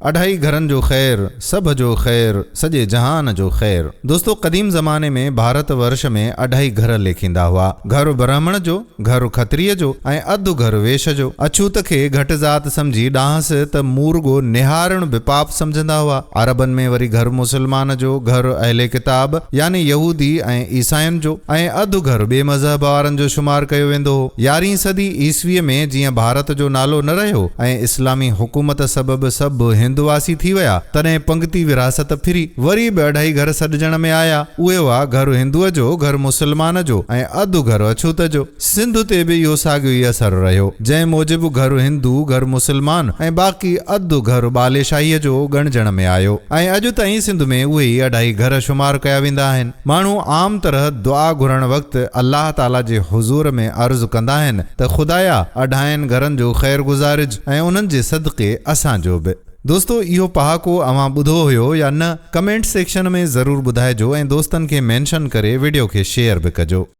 अढाई घरन जो खैर, सब जो खैर, सजे जहान जो खैर। दोस्तों, कदीम जमाने में भारत वर्ष में अढाई घर लेखींदा हुआ। घर ब्राह्मण जो, घर खत्रिय जो ऐं अधु घर वेश जो। अछूत खे घट ज़ात समझी डांस त मूर्गो निहारण विपाप समझंदा हुआ। अरबन में वरी घर मुसलमान जो, घर अहले किताब यानी यहूदी ऐं ईसाइन जो ऐं अधु घर बे मज़हब वारन जो शुमार कयो वेंदो हो। 11वीं सदी ईस्वीअ में जीअं भारत जो नालो न रहियो ऐं इस्लामी हुकूमत सबब सभु हिंदवासी थी विया, तॾहिं पंक्ति विरासत फिरी वरी बि अढाई घर सॾजण में आया। उहे हुआ घर हिंदुअ जो, घर मुसलमान जो ऐं अधु घर अछूत जो। सिंध ते बि इहो साॻियो ई असर रहियो, जंहिं मूजिबि घर हिंदू, घर मुसलमान ऐं बाक़ी अधु घर बालेशाहीअ जो ॻणजण में आयो ऐं अॼु ताईं सिंध में उहे ई अढाई घर शुमार कया वेंदा आहिनि। माण्हू आम तरह दुआ घुरण वक़्तु अल्लाह ताला जे हुज़ूर में अर्ज़ु कंदा आहिनि त ख़ुदाया अढाइनि घरनि जो ख़ैर गुज़ारिज ऐं उन्हनि जे सदक़े असांजो बि। दोस्तों, इहो पहाको अवां ॿुधो हुयो या न, कमेंट सेक्शन में ज़रूर ॿुधाइजो ऐं दोस्तनि खे मेंशन करे वीडियो खे शेयर बि कजो।